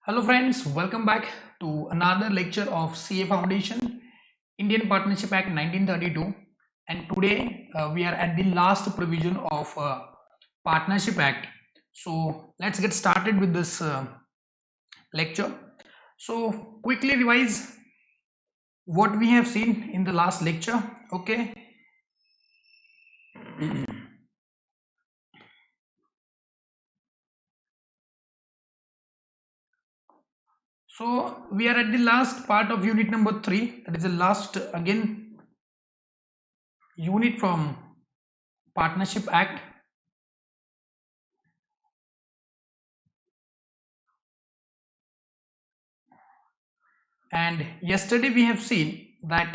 Hello friends, welcome back to another lecture of CA Foundation, Indian Partnership Act 1932, and today we are at the last provision of Partnership Act. So let's get started with this lecture. So quickly revise what we have seen in the last lecture. Okay. So we are at the last part of unit number 3. That is the last again unit from Partnership Act. And yesterday we have seen that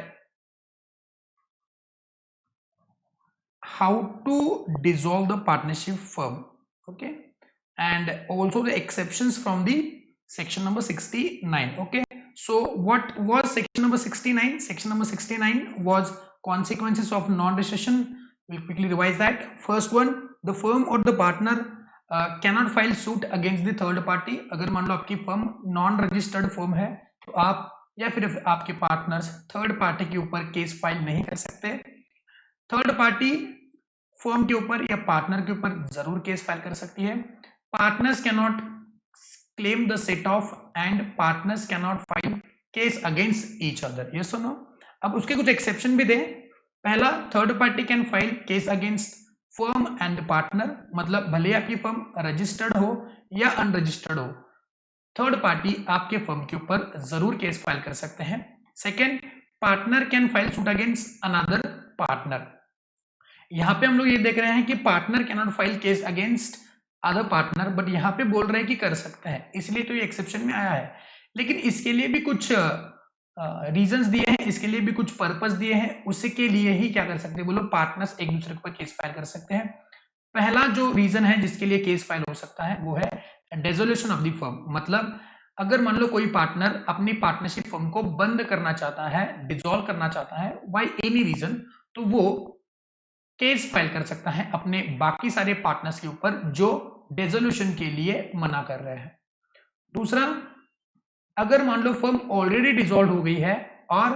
how to dissolve the partnership firm, okay, and also the exceptions from the section number 69. Okay, so what was section number 69? Section number 69 was consequences of non-rescission. We'll quickly revise that. First one, the firm or the partner cannot file suit against the third party. अगर मान लो आपकी firm non registered firm है तो आप या फिर आपके partners third party के ऊपर केस फाइल नहीं कर सकते. थर्ड पार्टी फर्म के ऊपर या पार्टनर के ऊपर जरूर केस फाइल कर सकती है. Partners can not claim the set of and partners can not file case against each other. Yes और नो. अब उसके कुछ एक्सेप्शन भी दे. पहला, third party can file case against firm and partner, मतलब भले आपकी फर्म रजिस्टर्ड हो या अनरजिस्टर्ड हो, थर्ड पार्टी आपके फर्म के ऊपर जरूर केस फाइल कर सकते हैं. Second, partner can file suit against another partner. यहां पे हम लोग ये देख रहे हैं कि partner can not file case against other partner, but यहां पे बोल रहे हैं कि कर सकते हैं, इसलिए तो ये एक्सेप्शन में आया है. लेकिन इसके लिए भी कुछ रीजंस दिए हैं, इसके लिए भी कुछ पर्पस दिए हैं. उसके लिए ही क्या कर सकते हैं बोलो, पार्टनर्स एक दूसरे के ऊपर केस फाइल कर सकते हैं. पहला जो रीजन है जिसके लिए केस फाइल हो सकता है वो है डिसोल्यूशन ऑफ द फर्म. मतलब अगर मान लो कोई पार्टनर अपनी पार्टनरशिप फर्म को बंद करना चाहता है, डिसॉल्व करना चाहता है बाय एनी रीजन, तो वो केस फाइल कर सकता है अपने बाकी सारे पार्टनर्स के ऊपर जो डिसोल्यूशन के लिए मना कर रहे हैं. दूसरा, अगर मान लो फर्म ऑलरेडी डिसॉल्व हो गई है और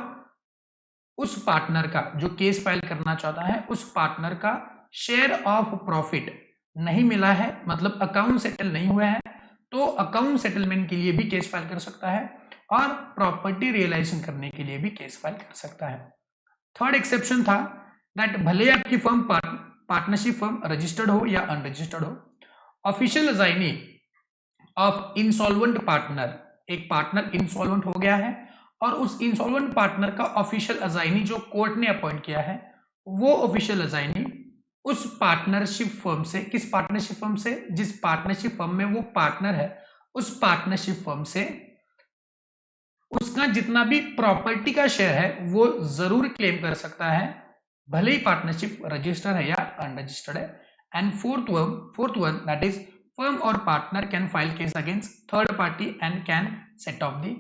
उस पार्टनर का जो केस फाइल करना चाहता है उस पार्टनर का शेयर ऑफ प्रॉफिट नहीं मिला है, मतलब अकाउंट सेटल नहीं हुआ है, तो अकाउंट सेटलमेंट के लिए भी केस फाइल कर सकता है और प्रॉपर्टी रियलाइजेशन करने के लिए भी केस फाइल कर सकता है. थर्ड एक्सेप्शन था दैट भले आपकी फर्म पार्टनरशिप फर्म रजिस्टर्ड हो या अनरजिस्टर्ड हो, official assignee of insolvent partner, एक पार्टनर इंसॉल्वेंट हो गया है और उस इंसॉल्वेंट पार्टनर का ऑफिशियल असाइनी जो कोर्ट ने अपॉइंट किया है, वो ऑफिशियल असाइनी उस पार्टनरशिप फर्म से, किस पार्टनरशिप फर्म से, जिस पार्टनरशिप फर्म में वो पार्टनर है, उस पार्टनरशिप फर्म से उसका जितना भी प्रॉपर्टी का शेयर है वो जरूर क्लेम कर सकता है, भले ही पार्टनरशिप रजिस्टर्ड है या अनरजिस्टर्ड है. And fourth one that is firm और partner can file case against third party and can set off the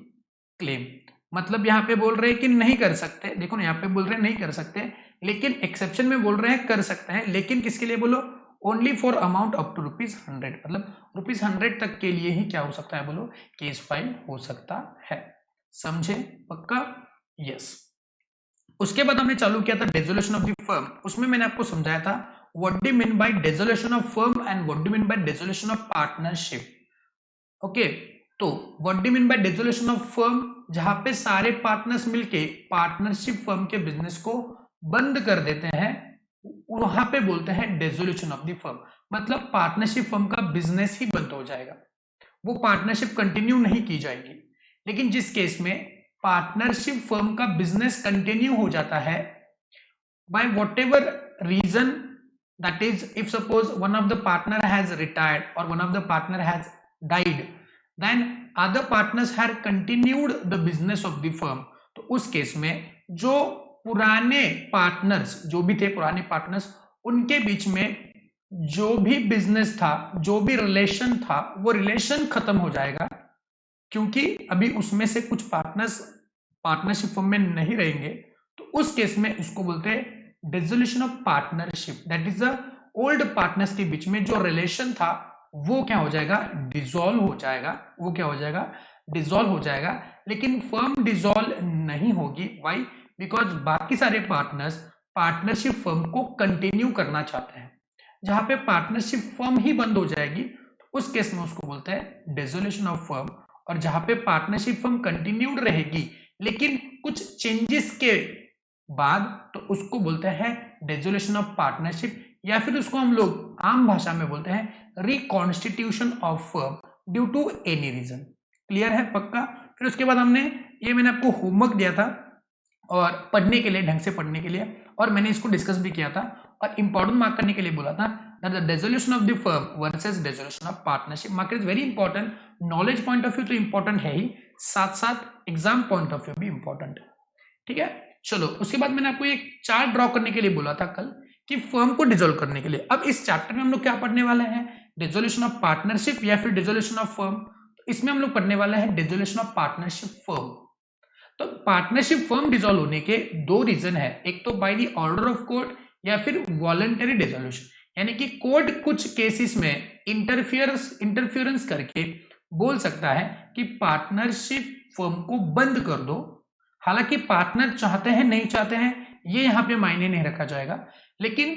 claim. मतलब यहाँ पे बोल रहे हैं कि नहीं कर सकते. देखो ना, यहाँ पे बोल रहे हैं नहीं कर सकते, लेकिन एक्सेप्शन में बोल रहे हैं कर सकते हैं. लेकिन किसके लिए बोलो, only for amount up to ₹100, मतलब ₹100 तक के लिए ही क्या हो सकता है बोलो, केस फाइल हो सकता है. समझे? पक्का? यस. उसके बाद हमने चालू किया था डिसोल्यूशन ऑफ द फर्म. उसमें मैंने आपको समझाया था what do mean by dissolution of firm and what do mean by dissolution of partnership. Okay, तो what do mean by dissolution of firm, जहां पे सारे पार्टनर्स मिलके पार्टनरशिप फर्म के बिजनेस को बंद कर देते हैं, वहां पे बोलते हैं डिसोल्यूशन ऑफ द फर्म. मतलब पार्टनरशिप फर्म का बिजनेस ही बंद हो जाएगा, वो पार्टनरशिप कंटिन्यू नहीं की जाएगी. लेकिन जिस केस में पार्टनरशिप फर्म का बिजनेस कंटिन्यू हो जाता है by whatever reason, that is if suppose one of the partner has retired और one of the partner has died, then other partners had continued the business of the firm. तो उस case में जो पुराने partners, जो भी थे पुराने पार्टनर्स, उनके बीच में जो भी बिजनेस था, जो भी रिलेशन था, वो रिलेशन खत्म हो जाएगा, क्योंकि अभी उसमें से कुछ पार्टनर्स पार्टनरशिप फर्म में नहीं रहेंगे. तो उस केस में उसको बोलते हैं dissolution of partnership. That is the old partners के बीच में जो रिलेशन था वो क्या हो जाएगा, डिसॉल्व हो जाएगा, वो क्या हो जाएगा, डिसॉल्व हो जाएगा। लेकिन फर्म डिसॉल्व नहीं होगी, व्हाई, बिकॉज बाकी सारे पार्टनर्स पार्टनरशिप फर्म को कंटिन्यू करना चाहते हैं। जहां पे पार्टनरशिप फर्म ही बंद हो जाएगी तो उस केस में उसको बोलते हैं डिसोल्यूशन ऑफ फर्म। और जहां पे पार्टनरशिप फर्म कंटिन्यूड रहेगी लेकिन कुछ चेंजेस के बाद, तो उसको बोलते हैं डिसोल्यूशन ऑफ पार्टनरशिप, या फिर उसको हम लोग आम भाषा में बोलते हैं reconstitution of firm due to any reason. Clear है पक्का? फिर उसके बाद हमने ये, मैंने आपको होमवर्क दिया था और पढ़ने के लिए, ढंग से पढ़ने के लिए, और मैंने इसको डिस्कस भी किया था और इंपॉर्टेंट मार्क करने के लिए बोला था that the dissolution of the firm versus dissolution of partnership mark is very important। Knowledge point of view तो इंपॉर्टेंट है ही, साथ साथ एग्जाम पॉइंट ऑफ व्यू भी इंपॉर्टेंट है। ठीक है, चलो उसके बाद मैंने आपको एक चार्ट ड्रॉ करने के लिए बोला था कल कि फर्म को डिसॉल्व करने के लिए। अब इस चैप्टर में हम लोग क्या पढ़ने वाले हैं, डिसोल्यूशन ऑफ पार्टनरशिप या फिर डिसोल्यूशन ऑफ फर्म। तो इसमें हम लोग पढ़ने वाले हैं डिसोल्यूशन ऑफ पार्टनरशिप फर्म। तो पार्टनरशिप फर्म डिसॉल्व होने के दो रीजन है, एक तो by the order of court या फिर वॉलंटरी डिसोल्यूशन, यानी कि कोर्ट कुछ केसेस में इंटरफियरेंस करके बोल सकता है कि पार्टनरशिप फर्म को बंद कर दो। हालांकि पार्टनर चाहते हैं नहीं चाहते हैं ये यहां पे मायने नहीं रखा जाएगा, लेकिन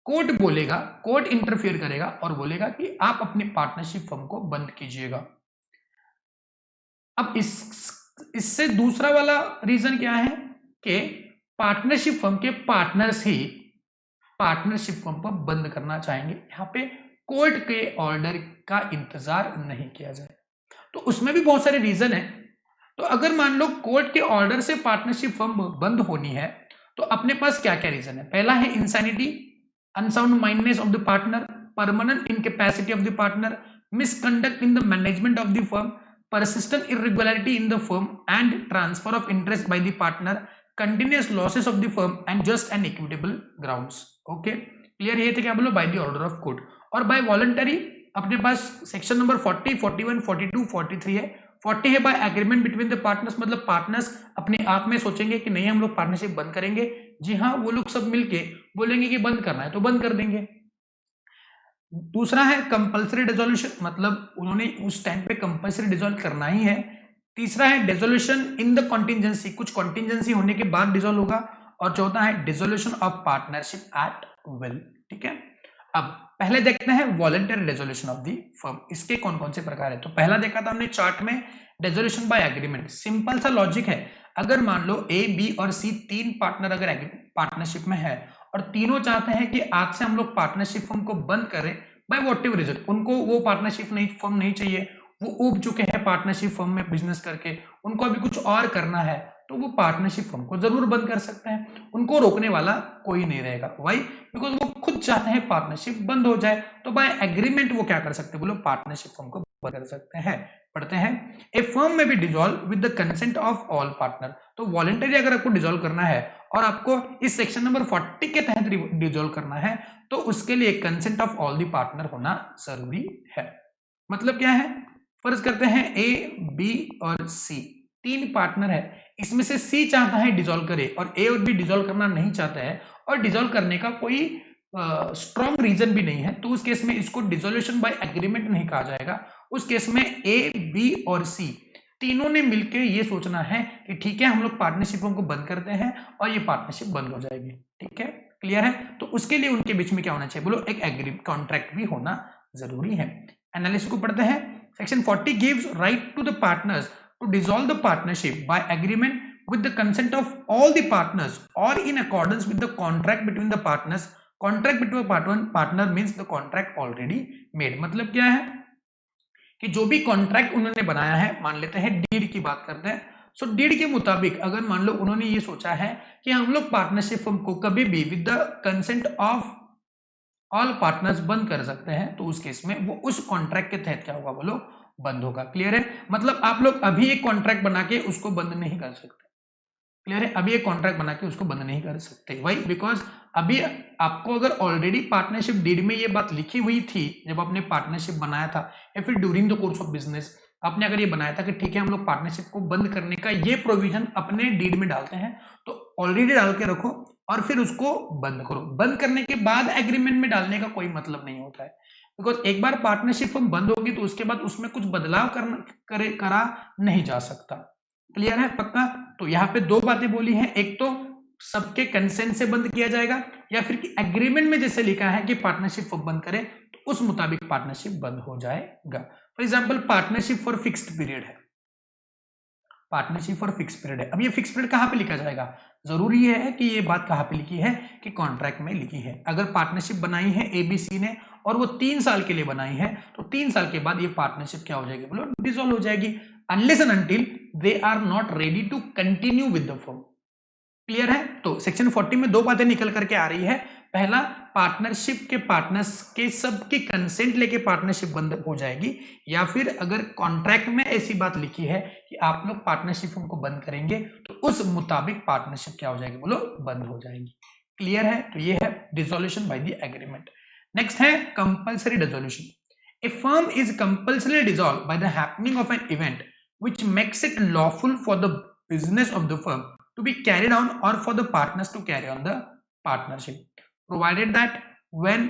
कोर्ट बोलेगा, कोर्ट इंटरफियर करेगा और बोलेगा कि आप अपनी पार्टनरशिप फर्म को बंद कीजिएगा। अब इससे दूसरा वाला रीजन क्या है कि पार्टनरशिप फर्म के पार्टनर्स ही पार्टनरशिप फर्म को बंद करना चाहेंगे, यहाँ पे कोर्ट के ऑर्डर का इंतजार नहीं किया जाए। तो उसमें भी बहुत सारे रीजन है। तो अगर मान लो कोर्ट के ऑर्डर से पार्टनरशिप फर्म बंद होनी है तो अपने पास क्या क्या रीजन है। पहला है insanity, unsound mindness of the partner, permanent incapacity of the partner, misconduct in the management of the firm, persistent irregularity in the firm and transfer of interest by the partner, continuous losses of the firm and just and equitable grounds। Okay clear? ये थे क्या बोलो, by the order of court. और bye voluntary अपने पास section number 40, 41, 42, 43 है। 40 है by agreement between the partners, मतलब partners अपने आप में सोचेंगे कि नहीं हम लोग पार्टनरशिप बंद करेंगे, जी हाँ वो लोग सब मिलके बोलेंगे कि बंद करना है तो बंद कर देंगे। दूसरा है कंपल्सरी डिसोल्यूशन, मतलब उन्होंने उस टाइम पे कंपल्सरी डिसॉल्व करना ही है। तीसरा है डिसोल्यूशन इन द कॉन्टिजेंसी, कुछ कॉन्टिजेंसी होने के बाद डिसॉल्व होगा। और चौथा है dissolution of partnership at will. ठीक है, अब पहले देखते हैं voluntary dissolution of the firm, इसके कौन कौन से प्रकार है। तो पहला देखा था हमने चार्ट में, डिसोल्यूशन बाय एग्रीमेंट। सिंपल सा लॉजिक है, अगर मान लो ए, बी और सी तीन पार्टनर अगर पार्टनरशिप में है और तीनों चाहते हैं कि आज से हम लोग पार्टनरशिप फर्म को बंद करें बाय व्हाट एवर रीजन, उनको वो पार्टनरशिप नहीं फर्म नहीं चाहिए, वो उब चुके हैं पार्टनरशिप फर्म में बिजनेस करके, उनको अभी कुछ और करना है, तो वो पार्टनरशिप फर्म को जरूर बंद कर सकते हैं, उनको रोकने वाला कोई नहीं रहेगा। व्हाई? बिकॉज वो खुद चाहते हैं पार्टनरशिप बंद हो जाए, तो बाय एग्रीमेंट वो क्या कर सकते हैं बोलो, पार्टनरशिप फर्म को बंद कर सकते हैं। पढ़ते हैं, ए फर्म में B dissolve with the consent of all partner. तो वॉलंटरी अगर आपको डिसॉल्व करना है और आपको इस सेक्शन नंबर 40 के तहत डिसॉल्व करना है तो उसके लिए consent of all the partner होना जरूरी है। मतलब क्या है, फर्ज करते हैं ए, बी और सी तीन पार्टनर है, इसमें से सी चाहता है डिसॉल्व करे और ए और बी डिसॉल्व करना नहीं चाहता है और डिसॉल्व करने का कोई स्ट्रॉन्ग रीजन भी नहीं है, तो उस केस में इसको डिसोल्यूशन बाय एग्रीमेंट नहीं कहा जाएगा। उस केस में ए, बी और सी तीनों ने मिलकर ये सोचना है कि ठीक है हम लोग पार्टनरशिपों को बंद करते हैं और ये पार्टनरशिप बंद हो जाएगी। ठीक है, क्लियर है? तो उसके लिए उनके बीच में क्या होना चाहिए बोलो, एक एग्रीमेंट कॉन्ट्रैक्ट भी होना जरूरी है। एनालिसिस को पढ़ते हैं, section 40 gives right to the partners to dissolve the partnership by agreement with the consent of all the partners or in accordance with the contract between the partners। contract between partner means the contract already made। मतलब क्या है कि जो भी contract उन्होंने बनाया है, मान लेते हैं डीड की बात करते हैं, सो डीड के मुताबिक अगर मान लो उन्होंने ये सोचा है कि हम लोग पार्टनरशिप फर्म को कभी भी with the consent of all partners बंद कर सकते हैं, तो उस केस में वो उस कॉन्ट्रैक्ट के तहत क्या होगा बोलो, बंद होगा। क्लियर है? मतलब आप लोग अभी एक कॉन्ट्रैक्ट बना के उसको बंद नहीं कर सकते। क्लियर है? अभी एक कॉन्ट्रैक्ट बना के उसको बंद नहीं कर सकते। वाई? बिकॉज अभी आपको अगर ऑलरेडी पार्टनरशिप डीड में ये बात लिखी हुई थी, जब आपने पार्टनरशिप बनाया था या फिर during the course of business आपने अगर ये बनाया था कि ठीक है हम लोग पार्टनरशिप को बंद करने का ये प्रोविजन अपने डीड में डालते हैं, तो ऑलरेडी डाल के रखो और फिर उसको बंद करो। बंद करने के बाद एग्रीमेंट में डालने का कोई मतलब नहीं होता है। बिकॉज एक बार पार्टनरशिप फर्म बंद होगी तो उसके बाद उसमें कुछ बदलाव करा नहीं जा सकता। क्लियर है पक्का? तो यहाँ पे दो बातें बोली हैं, एक तो सबके कंसेंट से बंद किया जाएगा, या फिर कि एग्रीमेंट में जैसे लिखा है कि पार्टनरशिप फर्म बंद करे तो उस मुताबिक पार्टनरशिप बंद हो जाएगा। For example partnership for fixed period है, पार्टनरशिप फॉर फिक्स पीरियड है। अब ये फिक्स पीरियड कहां पे लिखा जाएगा? जरूरी है कि ये बात कहां पे लिखी है कि कॉन्ट्रैक्ट में लिखी है। अगर पार्टनरशिप बनाई है एबीसी ने और वो 3 साल के लिए बनाई है तो 3 साल के बाद ये पार्टनरशिप क्या हो जाएगी? बोलो डिसॉल्व हो जाएगी, unless and until they are not ready to continue with the firm. Clear है? तो सेक्शन 40 में दो बातें निकल करके आ रही है। पहला, पार्टनरशिप के पार्टनर्स के सबकी कंसेंट लेके पार्टनरशिप बंद हो जाएगी, या फिर अगर कॉन्ट्रैक्ट में ऐसी बात लिखी है कि आप लोग पार्टनरशिप को बंद करेंगे तो उस मुताबिक पार्टनरशिप क्या हो जाएगी? बोलो बंद हो जाएगी। क्लियर है? तो ये है dissolution by the agreement. Next है compulsory dissolution. A firm is compulsory dissolve by the happening of an event which makes it lawful for the business of the firm to be carried on or for the partners to carry on the partnership, provided that when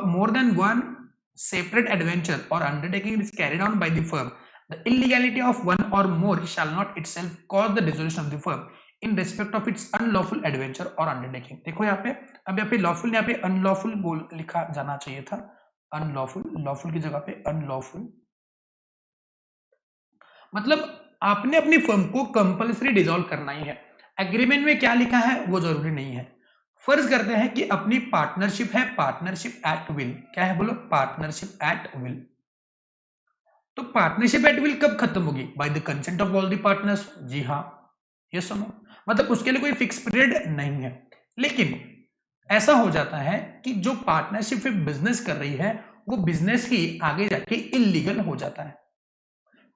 more than one separate adventure or undertaking is carried on by the firm, the illegality of one or more shall not itself cause the dissolution of the firm in respect of its unlawful adventure or undertaking। देखो यहाँ पे, अब यहाँ पे lawful, यहाँ पे unlawful बोल लिखा जाना चाहिए था, unlawful, lawful की जगह पे unlawful। मतलब आपने अपनी फर्म को कंपल्सरी डिसॉल्व करना ही है। एग्रीमेंट में क्या लिखा है वो जरूरी नहीं है। फर्ज करते हैं कि अपनी पार्टनरशिप है, पार्टनरशिप एट विल। क्या है? बोलो पार्टनरशिप एट विल। तो पार्टनरशिप एट विल कब खत्म होगी? By the consent of all the partners. जी हाँ, ये सुनो, मतलब उसके लिए कोई फिक्स पीरियड नहीं है। लेकिन ऐसा हो जाता है कि जो पार्टनरशिप बिजनेस कर रही है वो बिजनेस ही आगे जाके इलीगल हो जाता है।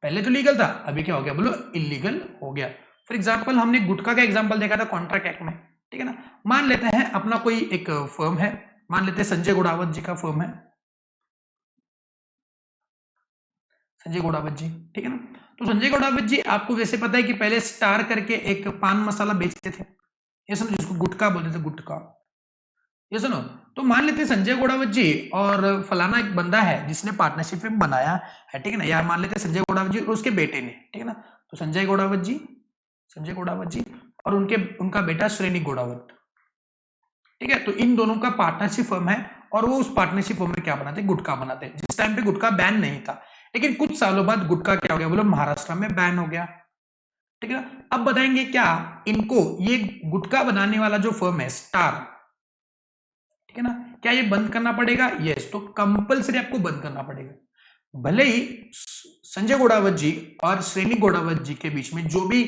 पहले तो लीगल था, अभी क्या हो गया? बोलो इलीगल हो गया। फॉर एग्जाम्पल हमने गुटखा का एग्जाम्पल देखा था कॉन्ट्रैक्ट एक्ट में, ठीक है ना। मान लेते हैं अपना कोई एक फर्म है, मान लेते हैं संजय गोड़ावत जी का फर्म है, संजय गोड़ावत जी, ठीक है ना। तो संजय गोड़ावत जी, आपको वैसे पता है कि पहले स्टार करके एक पान मसाला बेचते थे, ये सुनो, जिसको गुटखा बोलते थे, गुटखा। ये सुनो, तो मान लेते हैं संजय गोड़ावत जी और फलाना एक बंदा है जिसने पार्टनरशिप में बनाया है, ठीक है ना। यार मान लेते हैं संजय गोड़ावत जी और उसके बेटे ने, ठीक है ना। तो संजय गोड़ावत जी, संजय गोड़ावत जी और उनका बेटा श्रेणी गोड़ावत, ठीक है। तो इन दोनों का पार्टनरशिप फर्म है और वो उस पार्टनरशिप फर्म में क्या बनाते हैं? गुटखा बनाते हैं। जिस टाइम पे गुटखा बैन नहीं था, लेकिन कुछ सालों बाद गुटखा क्या हो गया? बोलो महाराष्ट्र में बैन हो गया, ठीक है ना। अब बताएंगे क्या इनको, ये गुटखा बनाने वाला जो फर्म है स्टार, ठीक है ना, क्या ये बंद करना पड़ेगा? यस, तो कंपलसरी आपको बंद करना पड़ेगा। भले ही संजय गोड़ावत जी और श्रेणी गोड़ावत जी के बीच में जो भी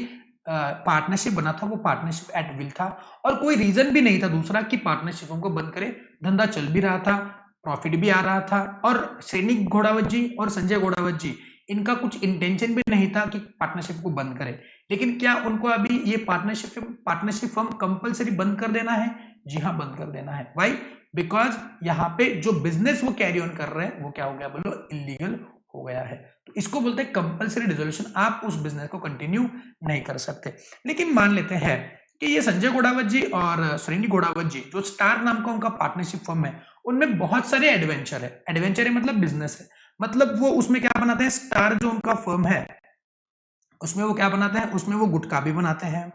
पार्टनरशिप बना था वो पार्टनरशिप एट विल था और कोई रीजन भी नहीं था दूसरा कि पार्टनरशिप को बंद करे। धंधा चल भी रहा था, प्रॉफिट भी आ रहा था और श्रेणी गोड़ावत जी और संजय गोड़ावत जी, इनका कुछ इंटेंशन भी नहीं था कि पार्टनरशिप को बंद करे। लेकिन क्या उनको अभी ये पार्टनरशिप फर्म कंपलसरी बंद कर देना है? जी हाँ, बंद कर देना है। वाई? बिकॉज यहाँ पे जो बिजनेस वो कैरी ऑन कर रहे हैं वो क्या हो गया? बोलो इलीगल हो गया है। तो इसको बोलते हैं कंपलसरी डिसोल्यूशन। आप उस बिजनेस को कंटिन्यू नहीं कर सकते। लेकिन मान लेते हैं कि ये संजय गोड़ावत जी और श्रेणी गोड़ावत जी, जो स्टार नाम का उनका पार्टनरशिप फर्म है, उनमें बहुत सारे एडवेंचर है। एडवेंचर है मतलब बिजनेस है, मतलब वो उसमें क्या बनाते हैं? स्टार जो उनका फर्म है उसमें वो क्या बनाते हैं? उसमें वो गुटखा भी बनाते हैं,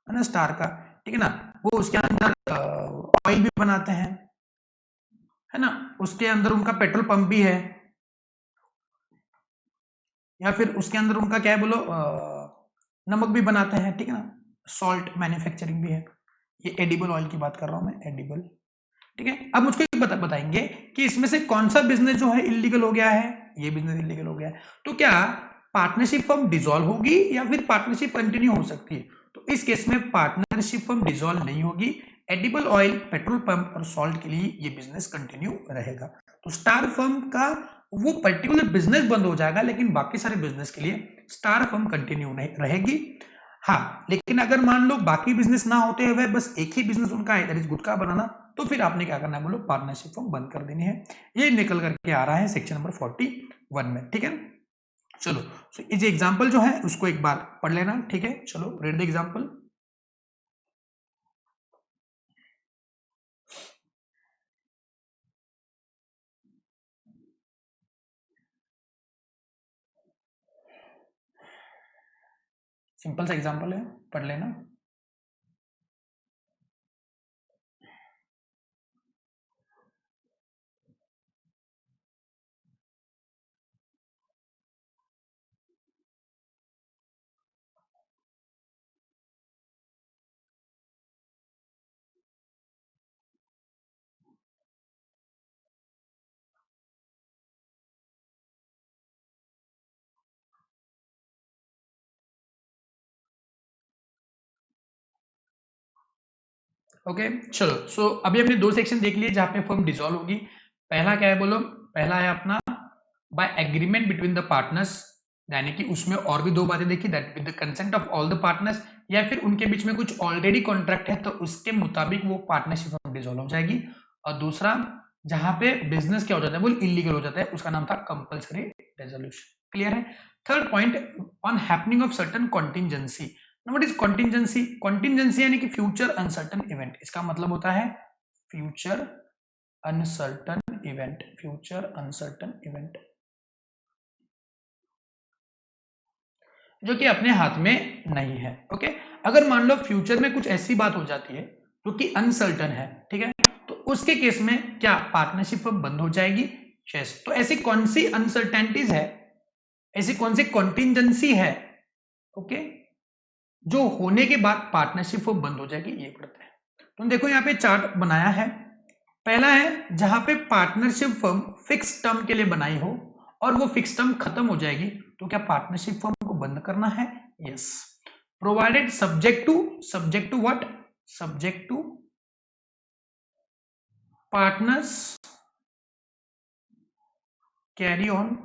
है ना, स्टार का, ठीक है ना। वो उसके अंदर ऑयल भी बनाते हैं, है ना। उसके अंदर उनका पेट्रोल पंप भी है, या फिर उसके अंदर उनका क्या है? बोलो नमक भी बनाते हैं, ठीक है ना। सॉल्ट मैन्युफैक्चरिंग भी है। ये एडिबल ऑयल की बात कर रहा हूं मैं, एडिबल, ठीक है। अब मुझको बताएंगे कि इसमें से कौन सा बिजनेस जो है इलीगल हो गया है? ये बिजनेस इलीगल हो गया है। तो क्या पार्टनरशिप फर्म डिसॉल्व होगी या फिर पार्टनरशिप कंटिन्यू हो सकती है? तो इस केस में पार्टनरशिप फर्म डिसॉल्व नहीं होगी। एडिबल ऑयल, पेट्रोल पंप और सॉल्ट के लिए ये बिजनेस कंटिन्यू रहेगा। तो स्टार फर्म का वो पर्टिकुलर बिजनेस बंद हो जाएगा, लेकिन बाकी सारे बिजनेस के लिए स्टार फर्म कंटिन्यू नहीं रहेगी। हाँ, लेकिन अगर मान लो बाकी बिजनेस ना होते हुए बस एक ही बिजनेस उनका है, दैट इज गुटखा बनाना, तो फिर आपने क्या करना है? बोलो पार्टनरशिप फर्म बंद कर देनी है। ये निकल करके आ रहा है सेक्शन नंबर 41 में, ठीक है। चलो, सो इस एग्जांपल जो है उसको एक बार पढ़ लेना, ठीक है। चलो, रीड द एग्जांपल। सिंपल सा एग्जांपल है, पढ़ लेना। ओके चलो, सो अभी हमने दो सेक्शन देख लिए जहां पे फर्म डिसॉल्व होगी। पहला क्या है बोलो, पहला है अपना by agreement between the partners, यानी कि उसमें और भी दो बातें देखी, that with the consent of all the partners, या फिर उनके बीच में कुछ ऑलरेडी कॉन्ट्रैक्ट है तो उसके मुताबिक वो पार्टनरशिप फर्म डिसॉल्व हो जाएगी। और दूसरा जहां पे बिजनेस क्या हो जाता है, वो इलीगल हो जाता है, उसका नाम था कंपल्सरी रेजोल्यूशन। क्लियर है। Third point, on happening of certain contingency. What is contingency? Contingency यानी कि फ्यूचर अनसर्टन इवेंट, इसका मतलब होता है future uncertain event, future uncertain event जो कि अपने हाथ में नहीं है। ओके, अगर मान लो फ्यूचर में कुछ ऐसी बात हो जाती है जो कि अनसर्टन है, ठीक है, तो उसके केस में क्या पार्टनरशिप बंद हो जाएगी? यस। तो ऐसी कौन सी अनसर्टेनिटीज है, ऐसी कौन सी कॉन्टिंजेंसी है, ओके, जो होने के बाद पार्टनरशिप वो बंद हो जाएगी, ये पढ़ते हैं। तो देखो यहाँ पे चार्ट बनाया है। पहला है जहां पे पार्टनरशिप फर्म फिक्स टर्म के लिए बनाई हो और वो फिक्स टर्म खत्म हो जाएगी, तो क्या पार्टनरशिप फर्म को बंद करना है? Yes. Provided subject to what? Subject to partners carry on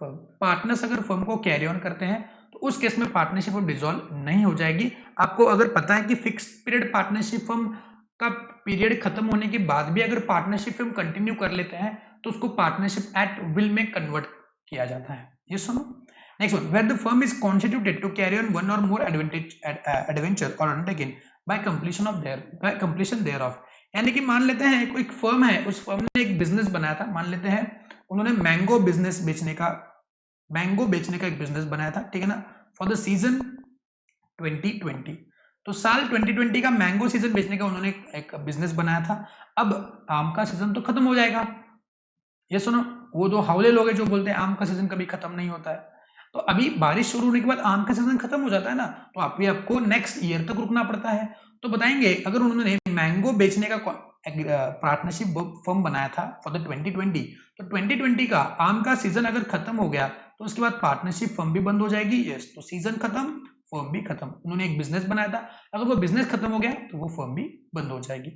firm. Partners अगर फर्म को कैरी ऑन करते हैं तो उस केस में पार्टनरशिप डिसॉल्व नहीं हो जाएगी। आपको अगर पता है कि फिक्स पीरियड पार्टनरशिप फर्म का पीरियड खत्म होने के बाद भी अगर पार्टनरशिप फर्म कंटिन्यू कर लेते हैं तो उसको पार्टनरशिप एट विल में कन्वर्ट किया जाता है। ये सुनो। Next one, where the firm is constituted to carry on one or more adventure or undertaking by completion thereof. यानी कि मान लेते हैं कोई फर्म है, उस फर्म ने एक बिजनेस बनाया था, मान लेते हैं उन्होंने मैंगो बेचने का एक बिजनेस बनाया था, ठीक है ना, फॉर द सीजन 2020। तो साल 2020 का मैंगो सीजन बेचने का उन्होंने एक बिजनेस बनाया था। अब आम का सीजन तो खत्म हो जाएगा। ये सुनो, वो दो हावले लोग हैं जो बोलते हैं आम का सीजन कभी खत्म नहीं होता है, तो अभी बारिश शुरू होने के बाद आम का सीजन खत्म हो जाता है ना, तो आपको नेक्स्ट ईयर तक रुकना पड़ता है। तो बताएंगे अगर उन्होंने मैंगो बेचने का पार्टनरशिप फर्म बनाया था फॉर द 2020, तो 2020 का आम का सीजन अगर खत्म हो गया तो उसके बाद पार्टनरशिप फर्म भी बंद हो जाएगी। यस, तो सीजन खत्म, फर्म भी खत्म। उन्होंने एक बिजनेस बनाया था, अगर वो बिजनेस खत्म हो गया तो वो फर्म भी बंद हो जाएगी।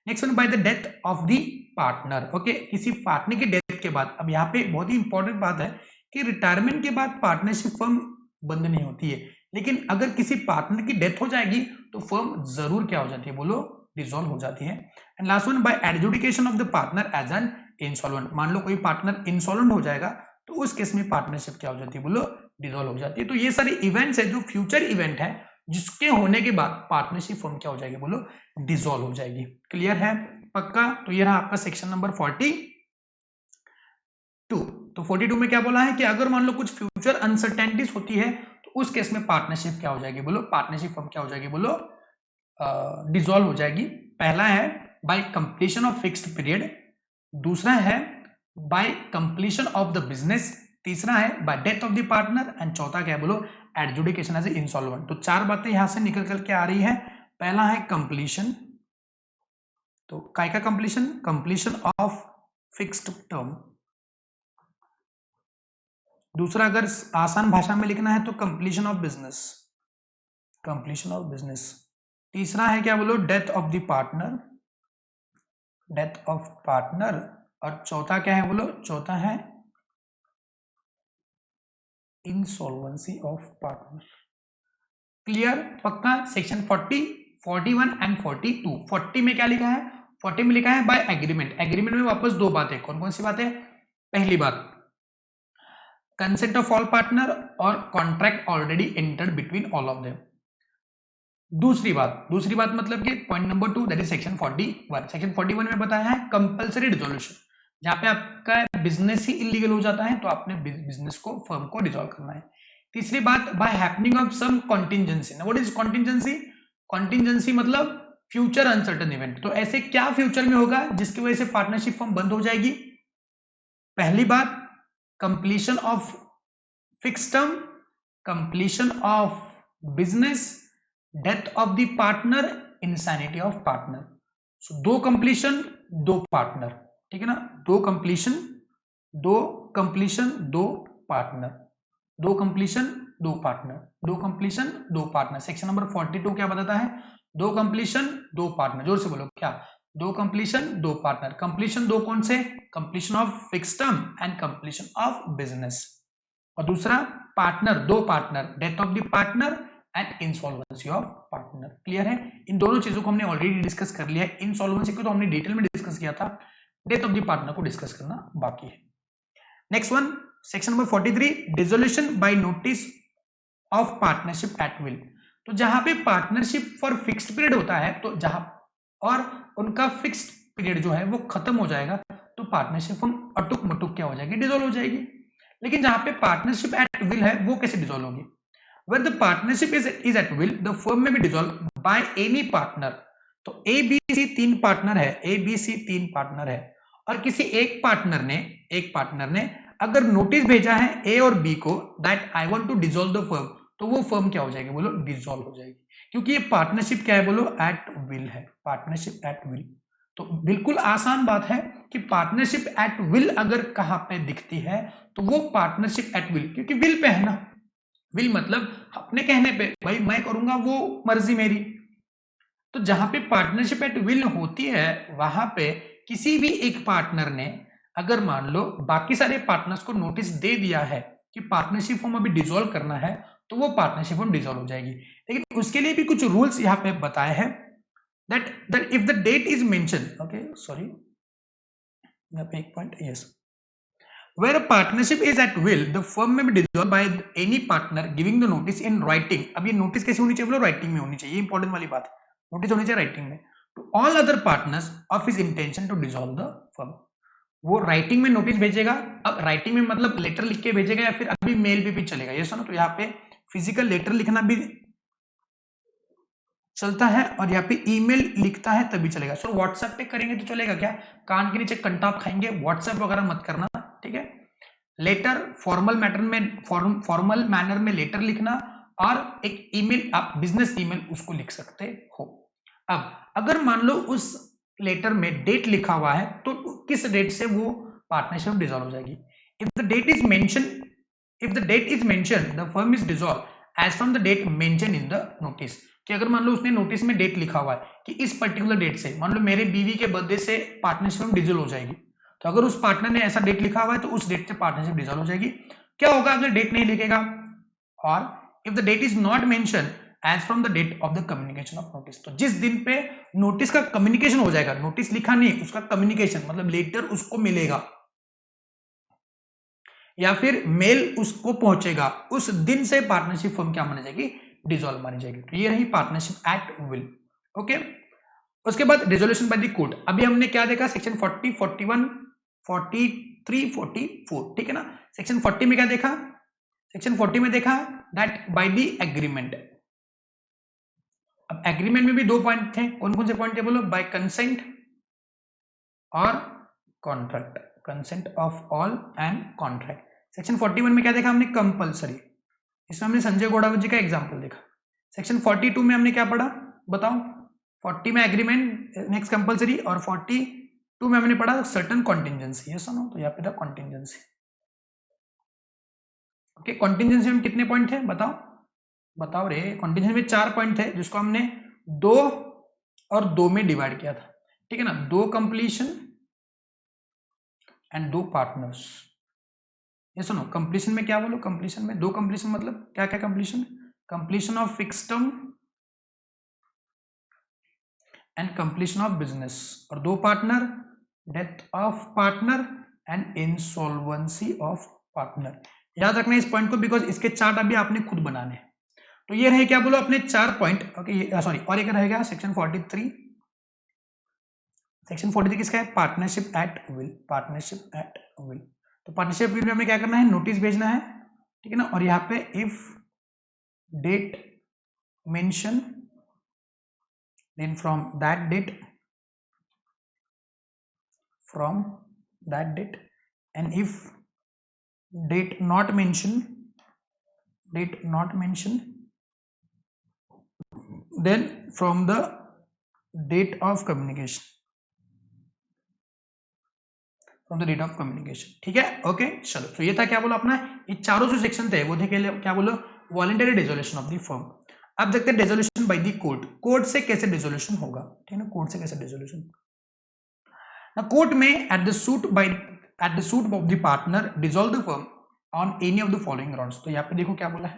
Next one, by the death of the partner. Okay, किसी पार्टनर की डेथ के बाद, अब यहाँ पे बहुत ही इंपॉर्टेंट बात है कि रिटायरमेंट के बाद पार्टनरशिप फर्म बंद नहीं होती है, लेकिन अगर किसी पार्टनर की डेथ हो जाएगी तो फर्म जरूर क्या हो जाती है बोलो? डिसॉल्व हो जाती है। And last one, by adjudication of the partner as an insolvent. मान लो कोई पार्टनर इंसॉल्वेंट हो जाएगा तो उस केस में पार्टनरशिप क्या हो जाती है बोलो? डिसॉल्व हो जाती है। तो ये सारी इवेंट्स है जो फ्यूचर इवेंट है जिसके होने के बाद पार्टनरशिप फर्म क्या हो जाएगी बोलो? डिसॉल्व हो जाएगी। क्लियर है? पक्का? तो ये रहा आपका सेक्शन नंबर 42। तो 42 में क्या बोला है कि अगर मान लो कुछ फ्यूचर अनसर्टेनिटीज होती है तो उस केस में पार्टनरशिप क्या हो जाएगी बोलो? पार्टनरशिप फर्म क्या हो जाएगी बोलो? डिसॉल्व हो जाएगी। पहला है by completion of fixed period, दूसरा है by completion of the business, तीसरा है by death of the partner, and चौथा क्या है बोलो? Adjudication as insolvent. तो चार बातें यहां से निकल करके आ रही है। पहला है कंप्लीशन, तो काय का completion? Completion of fixed term. दूसरा अगर आसान भाषा में लिखना है तो completion of business, completion of business. तीसरा है क्या बोलो? Death of the partner, death of partner. और चौथा क्या है बोलो? चौथा है इंसॉल्वेंसी ऑफ पार्टनर। क्लियर? पक्का? Section 40, 41 and 42। 40 में क्या लिखा है? 40 में लिखा है बाय एग्रीमेंट। एग्रीमेंट में वापस दो बातें, कौन कौन सी बातें? पहली बात, कंसेंट ऑफ ऑल पार्टनर और contract already entered between all of them. दूसरी बात मतलब कि point number 2, that is section 41। Section 41 में बताया है कंपल्सरी डिसोल्यूशन, जहां पे आपका बिजनेस ही इलीगल हो जाता है तो आपने बिजनेस को, फर्म को डिसॉल्व करना है। तीसरी बात, by happening of some contingency. What is contingency? Contingency मतलब फ्यूचर अनसर्टन इवेंट। तो ऐसे क्या फ्यूचर में होगा जिसकी वजह से पार्टनरशिप फॉर्म बंद हो जाएगी? पहली बात, completion of fix term, completion of business, death of the partner, insanity of partner. So दो कंप्लीशन, दो पार्टनर, ठीक है ना, दो कंप्लीशन, दो कंप्लीशन, दो पार्टनर, दो कंप्लीशन, दो पार्टनर, दो कंप्लीशन, दो पार्टनर। सेक्शन नंबर 42 क्या बताता है? दो कंप्लीशन, दो पार्टनर। जोर से बोलो, क्या? दो कंप्लीशन, दो पार्टनर। कंप्लीशन दो कौन से? Completion of fix term and completion of business. और दूसरा पार्टनर, दो partner, death of the partner and insolvency of partner. Clear है? इन दोनों चीजों को हमने ऑलरेडी डिस्कस कर लिया है। इंसॉल्वेंसी को तो हमने डिटेल में डिस्कस किया था, डेथ ऑफ द पार्टनर को डिस्कस करना बाकी है। Next one, section number 43, dissolution by notice of partnership at will. तो जहां पे पार्टनरशिप फॉर फिक्स्ड पीरियड होता है, तो जहां और उनका फिक्स्ड पीरियड जो है वो खत्म हो जाएगा, तो पार्टनरशिप फॉर्म अटुक मटुक क्या हो जाएगी? डिसॉल्व हो जाएगी। लेकिन जहां पे पार्टनरशिप एट विल है, वो कैसे डिसॉल्व होगी? When the partnership is at will, the firm may be dissolved by any partner. तो ए बी सी तीन पार्टनर है, ए बी सी तीन पार्टनर है, और किसी एक पार्टनर ने अगर नोटिस भेजा है ए और बी को that I want to dissolve the firm, तो वो फर्म क्या हो जाएगी? बोलो, डिसॉल्व हो जाएगी। क्योंकि ये पार्टनरशिप क्या है? बोलो, एट विल है, पार्टनरशिप एट विल। तो बिल्कुल आसान बात है कि पार्टनरशिप एट विल अगर कहां पे दिखती है, तो वो पार्टनरशिप एट विल, क्योंकि विल पे है ना, विल मतलब अपने कहने पे, भाई मैं करूंगा वो मर्जी मेरी। तो जहां पे पार्टनरशिप एट विल होती है, वहां पे किसी भी एक पार्टनर ने अगर मान लो बाकी सारे पार्टनर्स को नोटिस दे दिया है कि पार्टनरशिप फॉर्म अभी डिसॉल्व करना है, तो वो पार्टनरशिप फॉर्म डिसॉल्व हो जाएगी। लेकिन उसके लिए भी कुछ रूल्स यहाँ पे बताए हैं, that if the date is mention, okay sorry, यहाँ पे एक point, yes, where a partnership is at will, the firm may be dissolved by any partner giving the notice in writing। अब ये नोटिस कैसे होनी चाहिए? बोलो, राइटिंग में होनी चाहिए। ये इंपॉर्टेंट वाली बात है, नोटिस होनी चाहिए राइटिंग में। To all other partners of his intention to dissolve the firm. वो राइटिंग में नोटिस भेजेगा। अब राइटिंग में मतलब लेटर लिख के भेजेगा या फिर अभी मेल पे भी चलेगा, ये सुनो। तो यहाँ पे फिजिकल लेटर लिखना भी चलता है और यहाँ पे ईमेल लिखता है तभी चलेगा। सो व्हाट्सएप पे करेंगे तो चलेगा क्या? कान के नीचे कंटाप खाएंगे, व्हाट्सएप वगैरह मत करना, ठीक है। लेटर फॉर्मल मैनर में लेटर लिखना, और एक ईमेल, आप बिजनेस ईमेल उसको लिख सकते हो। अब अगर मान लो उस लेटर में डेट लिखा हुआ है, तो किस डेट से वो पार्टनरशिप डिसॉल्व हो जाएगी? If the date is mention the firm is dissolve as from the date mention in the notice. कि अगर मान लो उसने नोटिस में डेट लिखा हुआ है कि इस पर्टिकुलर डेट से, मान लो मेरे बीवी के बर्थडे से पार्टनरशिप डिसॉल्व हो जाएगी, तो अगर उस पार्टनर ने ऐसा डेट लिखा हुआ है तो उस डेट से पार्टनरशिप डिसॉल्व हो जाएगी। क्या होगा अगर डेट नहीं लिखेगा? और if the date is not mention as from the date of the communication of notice, तो जिस दिन पे नोटिस का कम्युनिकेशन हो जाएगा, नोटिस लिखा नहीं, उसका कम्युनिकेशन मतलब लेटर उसको मिलेगा या फिर मेल उसको पहुंचेगा, उस दिन से पार्टनरशिप फॉर्म क्या मानी जाएगी? डिसॉल्व मानी जाएगी। तो ये रही पार्टनरशिप एट विल, ओके। उसके बाद रिजोल्यूशन बाय द कोर्ट। अभी हमने क्या देखा? सेक्शन 40, 41, 43, 44, ठीक है ना। सेक्शन 40 में क्या देखा? सेक्शन 40 में देखा दैट बाय द एग्रीमेंट। अब एग्रीमेंट में भी दो पॉइंट थे, कौन कौन से पॉइंट थे? बोलो, बाय कंसेंट और contract, consent of all and contract. Section 41 में क्या देखा हमने? कंपल्सरी। इसमें हमने संजय गोड़ावत जी का एग्जाम्पल देखा। सेक्शन 42 में हमने क्या पढ़ा? बताओ। 40 में एग्रीमेंट, नेक्स्ट कंपल्सरी, और 42 में हमने पढ़ा सर्टन कॉन्टिंजेंसी। ये सुनो, तो यहाँ पे था कॉन्टिंजेंसी, ओके। कॉन्टिंजेंसी में कितने पॉइंट थे? बताओ बताओ रे। कॉन्टिंजेंसी में 4 पॉइंट थे, जिसको हमने 2 और 2 में डिवाइड किया था, ठीक है ना। 2 कंप्लीशन एंड 2 पार्टनर्स। ये सुनो, कंप्लीशन में क्या? बोलो, कंप्लीशन में 2 कंप्लीशन मतलब क्या क्या? Completion, completion of fix term and completion of business, और 2 partner, death of partner and insolvency of partner. याद रखना इस पॉइंट को, बिकॉज इसके चार्ट अभी आपने खुद बनाने हैं। तो ये रहे क्या? बोलो, अपने 4 पॉइंट, ओके। सॉरी, और एक रहेगा सेक्शन 43। सेक्शन 43 किसका है? Partnership at will, partnership at will. तो पार्टनरशिप विल में हमें क्या करना है? नोटिस भेजना है, ठीक है ना, और यहाँ पे if date mention, then from that date and if date not mention, then from the date of communication, ठीक है। ओके चलो, तो ये था क्या बोला अपना, ये चारों जो सेक्शन थे वो थे क्या बोलो, voluntary dissolution of the firm. अब देखते हैं डिसोल्यूशन बाय द कोर्ट से कैसे डिसोल्यूशन होगा, ठीक है ना, कोर्ट से कैसे डिसोल्यूशन। ना कोर्ट में at the suit of the partner dissolve the firm on any of the following grounds. तो यहाँ पे देखो क्या बोला है,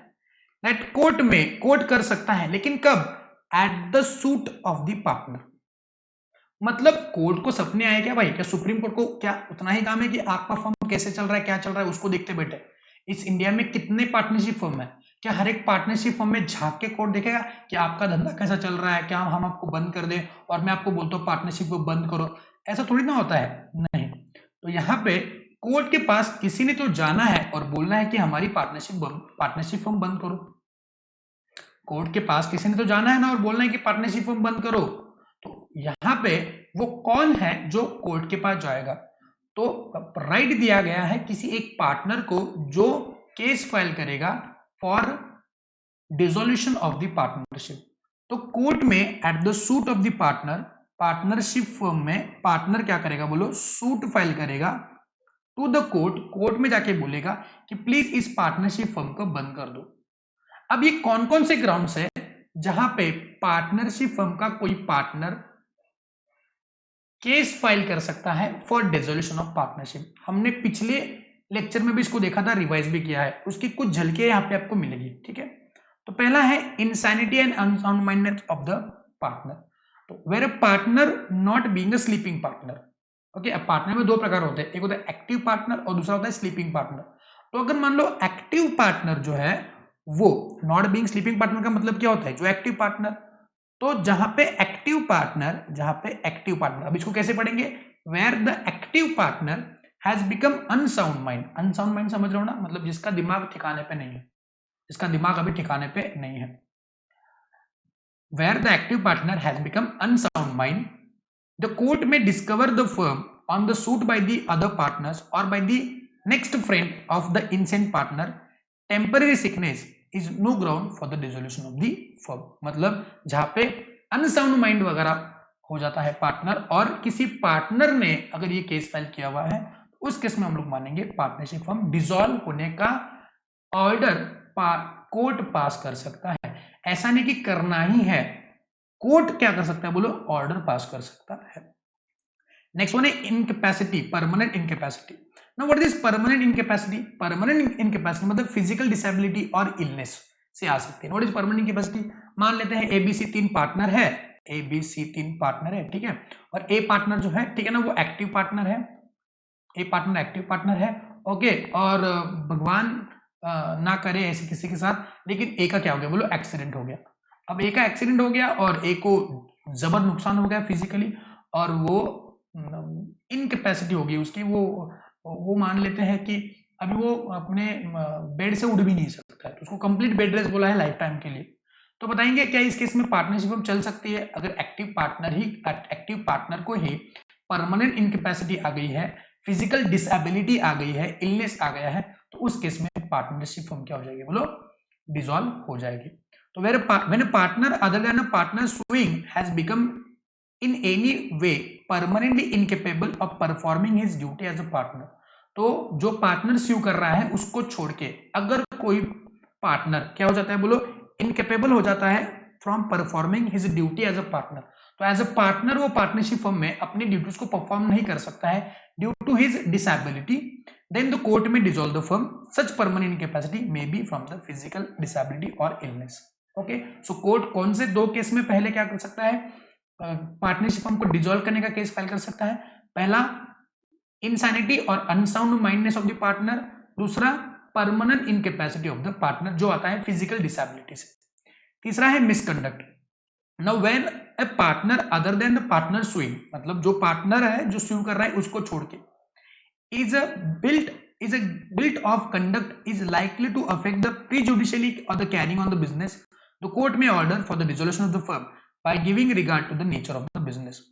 दैट कोर्ट में कोर्ट कर सकता है, लेकिन कब, at the suit of the partner. मतलब कोर्ट को सपने आए क्या भाई, क्या सुप्रीम कोर्ट को क्या उतना ही काम है कि आपका फर्म कैसे चल रहा है, क्या चल रहा है, उसको देखते बैठे। इस इंडिया में कितने पार्टनरशिप फर्म है, क्या हर एक पार्टनरशिप फर्म में झांक के कोर्ट देखेगा कि आपका धंधा कैसा चल रहा है, क्या हम आपको बंद कर दें और मैं आपको बोलता हूँ पार्टनरशिप को बंद करो, ऐसा थोड़ी ना होता है, नहीं। तो यहाँ पे कोर्ट के पास किसी ने तो जाना है और बोलना है कि हमारी पार्टनरशिप फर्म बंद करो। कोर्ट के पास किसी ने तो जाना है ना और बोलना है कि पार्टनरशिप फर्म बंद करो। तो यहाँ पे वो कौन है जो कोर्ट के पास जाएगा, तो राइट दिया गया है किसी एक पार्टनर को जो केस फाइल करेगा for dissolution of the partnership. तो कोर्ट में at the suit of the partnership firm में पार्टनर क्या करेगा बोलो, सूट फाइल करेगा टू द कोर्ट में जाके बोलेगा कि प्लीज इस पार्टनरशिप फर्म को बंद कर दो। अब ये कौन कौन से ग्राउंड्स है जहां पे पार्टनरशिप फर्म का कोई पार्टनर केस फाइल कर सकता है फॉर डिसोल्यूशन ऑफ पार्टनरशिप। हमने पिछले लेक्चर में भी इसको देखा था, रिवाइज भी किया है, उसकी कुछ झलकियां यहाँ पे आपको मिलेगी, ठीक है। तो पहला है insanity and unsound mindness of the partner. तो where a partner not being a sleeping partner. Okay, अब पार्टनर में दो प्रकार होते हैं, एक होता है एक्टिव पार्टनर और दूसरा होता है स्लीपिंग पार्टनर। तो अगर मान लो एक्टिव पार्टनर जो है वो, नॉट बीइंग स्लीपिंग पार्टनर का मतलब क्या होता है, जो एक्टिव पार्टनर। तो जहां पे एक्टिव पार्टनर, अब इसको कैसे पढ़ेंगे, where the active partner has become unsound mind समझ रहे हो ना, मतलब जिसका दिमाग ठिकाने पे नहीं है, जिसका दिमाग अभी ठिकाने पे नहीं है। Where the active partner has become unsound mind, the court में discover the firm on the suit by the other partners और by the next friend of the insane partner, temporary sickness is no ground for the dissolution of the firm. मतलब जहां पे unsound mind वगैरह हो जाता है partner और किसी पार्टनर ने अगर ये केस फाइल किया हुआ है, तो उस केस में हम लोग मानेंगे पार्टनरशिप फर्म डिसॉल्व होने का ऑर्डर कोर्ट पास कर सकता है। ऐसा नहीं कि करना ही है, कोर्ट क्या कर सकता है बोलो, ऑर्डर पास कर सकता है। नेक्स्ट वन है incapacity, permanent incapacity. Now what is permanent incapacity? Permanent incapacity मतलब फिजिकल डिसेबिलिटी और इलनेस से आ सकती है। What is permanent incapacity? मान लेते हैं एबीसी तीन पार्टनर है, ठीक है, और ए पार्टनर जो है, ठीक है ना, वो एक्टिव पार्टनर है, ए पार्टनर एक्टिव पार्टनर है, ओके, और भगवान ना करे ऐसे किसी के साथ, लेकिन ए का क्या हो गया बोलो, एक्सीडेंट हो गया। अब ए का एक्सीडेंट हो गया और ए को जबर नुकसान हो गया फिजिकली, और वो इनकैपेसिटी हो गई उसकी, वो मान लेते हैं कि अभी वो अपने बेड से उठ भी नहीं सकता है, तो उसको कंप्लीट बेड रेस्ट बोला है लाइफ टाइम के लिए। तो बताएंगे क्या इस केस में पार्टनरशिप में चल सकती है? अगर एक्टिव पार्टनर को ही परमानेंट इनकैपेसिटी आ गई है, फिजिकल डिसेबिलिटी आ गई है, इलनेस आ गया है, तो उस केस में पार्टनरशिप फर्म क्या हो जाएगी बोलो, डिसॉल्व हो जाएगी। तो when a partner other then a partner sewing has become in any way permanently incapable of performing his duty as a partner। तो जो पार्टनर स्यू कर रहा है उसको छोड़ के अगर कोई पार्टनर क्या हो जाता है बोलो, इनकेपेबल हो जाता है from performing his duty as a partner, तो एज अ पार्टनर वो पार्टनरशिप फर्म में अपनी ड्यूटीज को परफॉर्म नहीं कर सकता है due to his disability, then the court में dissolve the firm, such permanent incapacity may be from the physical disability और इलनेस। ओके, सो कोर्ट कौन से दो केस में पहले क्या कर सकता है, पार्टनरशिप फर्म को डिसॉल्व करने का केस फाइल कर सकता है? पहला इंसैनिटी और unsound mindness of the partner, दूसरा permanent incapacity of the partner जो आता है फिजिकल डिसेबिलिटी से, तीसरा है misconduct. Now when a partner other than the partner suing, मतलब जो पार्टनर है जो स्यू कर रहा है उसको छोड़ के, is built is a guilt of conduct is likely to affect the prejudicially or the carrying on the business, the court may order for the dissolution of the firm by giving regard to the nature of the business.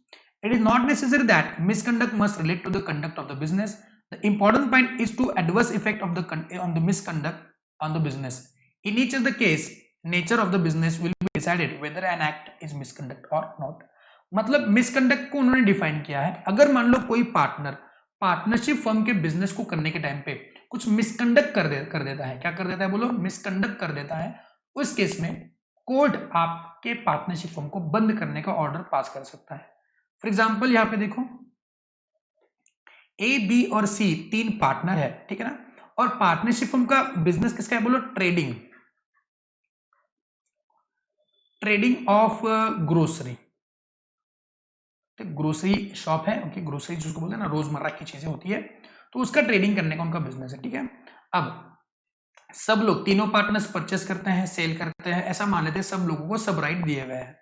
It is not necessary that misconduct must relate to the conduct of the business. The important point is to adverse effect of the on the misconduct on the business. In each of the case, nature of the business will be decided whether an act is misconduct or not. मतलब misconduct को उन्होंने define किया है, अगर मान लो कोई partner partnership firm के बिजनेस को करने के टाइम पे कुछ मिसकंडक्ट कर देता है, क्या कर देता है बोलो, मिसकंडक्ट कर देता है, उस केस में कोर्ट आपके पार्टनरशिप फर्म को बंद करने का ऑर्डर पास कर सकता है. फॉर एग्जाम्पल यहाँ पे देखो, ए बी और सी तीन पार्टनर है, ठीक है ना, और पार्टनरशिप फर्म का बिजनेस किसका है बोलो, trading of grocery, grocery shop है, ओके, ग्रोसरी जिसको बोलते हैं ना, रोजमर्रा की चीजें होती है, तो उसका ट्रेडिंग करने का उनका बिजनेस है, ठीक है. अब सब लोग तीनों पार्टनर्स परचेस करते हैं, सेल करते हैं, ऐसा मान लेते हैं सब लोगों को सब राइट दिए हुए हैं.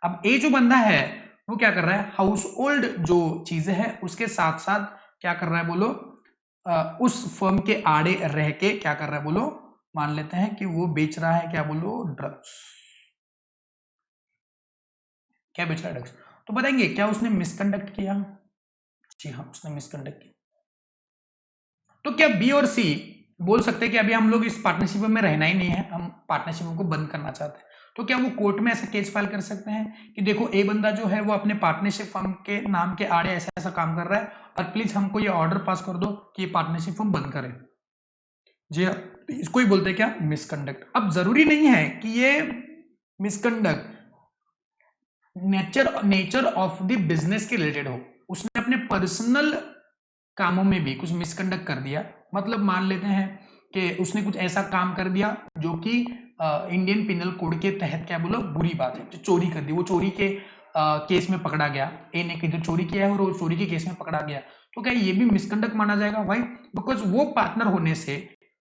अब ए जो बंदा है वो क्या कर रहा है, हाउस होल्ड जो चीजें हैं उसके साथ साथ क्या कर रहा है बोलो, उस फर्म के आड़े रह के क्या कर रहा है बोलो, मान लेते हैं कि वो बेच रहा है क्या बोलो, ड्रग्स. क्या बेच रहा है, ड्रग्स. तो बताएंगे क्या उसने मिसकंडक्ट किया, जी हाँ उसने मिसकंडक्ट किया. तो क्या बी और सी बोल सकते हैं कि अभी हम लोग इस पार्टनरशिप में रहना ही नहीं है, हम पार्टनरशिप को बंद करना चाहते हैं, तो क्या वो कोर्ट में ऐसा केस फाइल कर सकते हैं कि देखो ए बंदा जो है वो अपने पार्टनरशिप फर्म के नाम के आड़े ऐसा ऐसा काम कर रहा है और प्लीज हमको ये ऑर्डर पास कर दो कि ये पार्टनरशिप फर्म बंद करें. जी इसको ही बोलते हैं क्या, मिसकंडक्ट. अब जरूरी नहीं है कि ये misconduct nature of the business के रिलेटेड हो, उसने अपने पर्सनल कामों में भी कुछ मिसकंडक्ट कर दिया, मतलब मान लेते हैं कि उसने कुछ ऐसा काम कर दिया जो कि इंडियन पिनल कोड के तहत क्या बोलो बुरी बात है, जो चोरी कर दी, वो चोरी के केस में पकड़ा गया, ए ने किधर चोरी किया है और वो चोरी के केस में पकड़ा गया, तो क्या ये भी मिसकंडक्ट माना जाएगा, भाई बिकॉज वो पार्टनर होने से